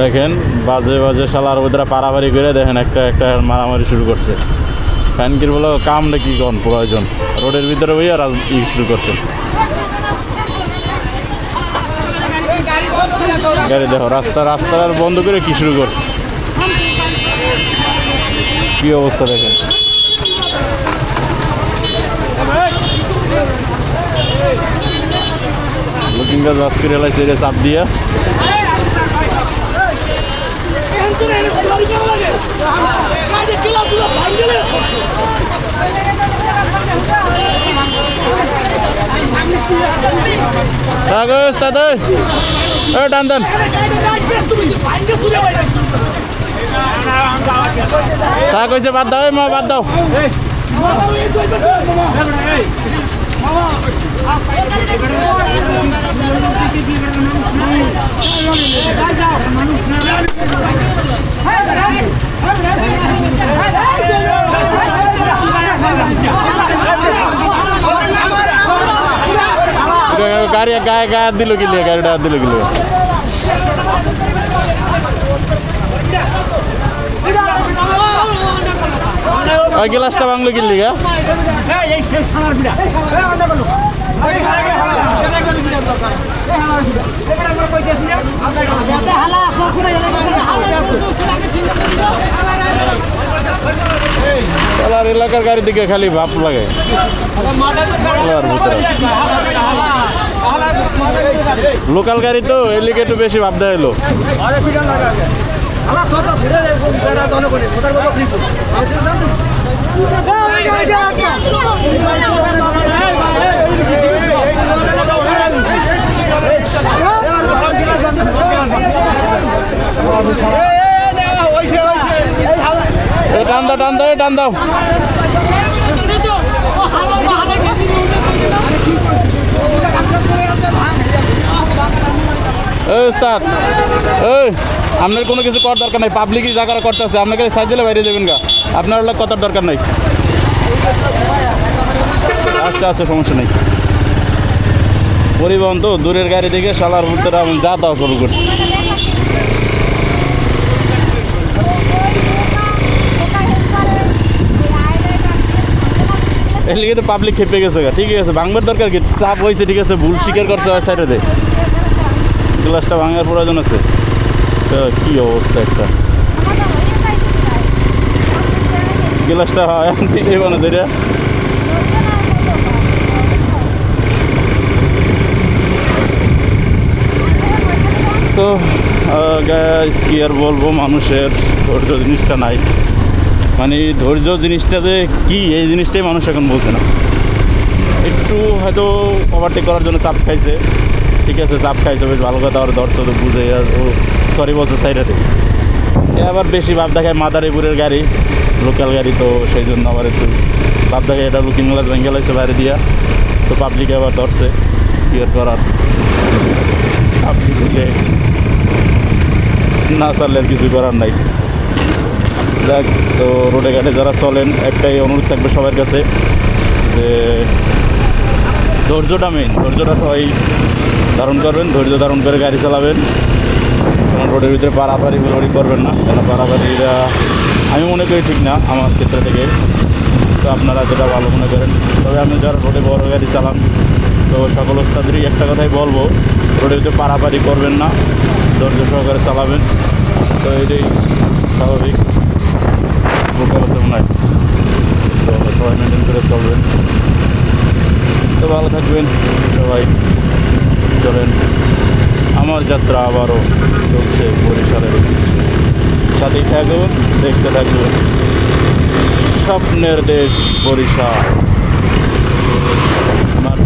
দেখেন বাজে বাজে শালার ওদের পারাপারি করে দেখেন একটা একটা মারামারি শুরু করছে। ফ্যানকির বলে কামটা কি কোন প্রয়োজন রোডের ভিতরে বই আর শুরু করছে গাড়ি। দেখো রাস্তা বন্ধ করে কি শুরু করছে, কি অবস্থা দেখেন। লুকিং গাছ বাস করে এলাইছে এটা চাপ দিয়া। টান দেন তা কইছে বাদ দাও মা বাদ দাও। গাড়ি গায়ে গায়ে দিল কি গাড়িটা দিল কি গ্লাসটা ভাঙলো কি লিগা এলাকার গাড়ির দিকে খালি ভাব লাগে। লোকাল গাড়ি তো এলিকে একটু বেশি ভাব দেয় এলো। টান দাও টান দাও টান দাও। আপনার কোনো কিছু করার দরকার নাই, পাবলিকই যা করা করতে আছে আপনাকে সাইড দিলে বাইরে যাবেন গা, আপনার ওগুলো কথার দরকার নাই। আচ্ছা আচ্ছা সমস্যা নেই। পরিবহন তো দূরের গাড়ি থেকে শালার ভিতরে আমি যা দাও শুরু করছি। এর লিগে তো পাবলিক খেপে গেছে গা। ঠিক আছে ভাঙবার দরকার কি, চাপ হয়েছে ঠিক আছে, ভুল স্বীকার করছে সাইডে দেয়। গ্লাসটা ভাঙার প্রয়োজন আছে। কি অবস্থা একটা গ্লাসটা হয় না যেটা তো গাইস কি আর বলবো, মানুষের ধৈর্য জিনিসটা নাই। মানে ধৈর্য জিনিসটা যে কি এই জিনিসটাই মানুষ এখন বলছে না। একটু হয়তো ওভারটেক করার জন্য চাপ খাইছে, ঠিক আছে চাপ খাইছে বেশ ভালো কথা, আর ধরছে তো বুঝে আর ও সরি বলছে সাইডে। এ আবার বেশি ভাব দেখায় মাদারীপুরের গাড়ি, লোকাল গাড়ি তো সেই জন্য আবার একটু ভাব দেখায়। এটা লুকিং গ্লাস ভেঙে লাগছে বাইরে দিয়া, তো পাবলিকে আবার ধরছে কি আর করার। আপনি না চাললে আর কিছু করার নাই। দেখ তো রোডে ঘাটে যারা চলেন একটাই অনুরোধ থাকবে সবার কাছে যে ধৈর্যটা মেইন, ধৈর্যটা সবাই ধারণ করবেন, ধৈর্য ধারণ করে গাড়ি চালাবেন। কারণ রোডের ভিতরে পারাপারি হুড়োড়ি করবেন না, কেন পারাপারিরা আমি মনে করি ঠিক না আমার ক্ষেত্র থেকে। তো আপনারা যেটা ভালো মনে করেন। তবে আপনি যারা রোডে বড় গাড়ি চালান তো সকল ওস্তাদেরই একটা কথাই বলবো, রোডের ভিতরে পারাপারি করবেন না, ধৈর্য সহকারে চালাবেন। তো এটাই স্বাভাবিক, লোকালতা নয়। তো সবাই মেনটেন করে চলবেন। তো ভালো থাকবেন সবাই। চলেন আমার যাত্রা আবারও চলছে বরিশালের উদ্দেশ্যে। সাথেই থাকুন, দেখতে থাকুন স্বপ্নের দেশ বরিশাল। আমার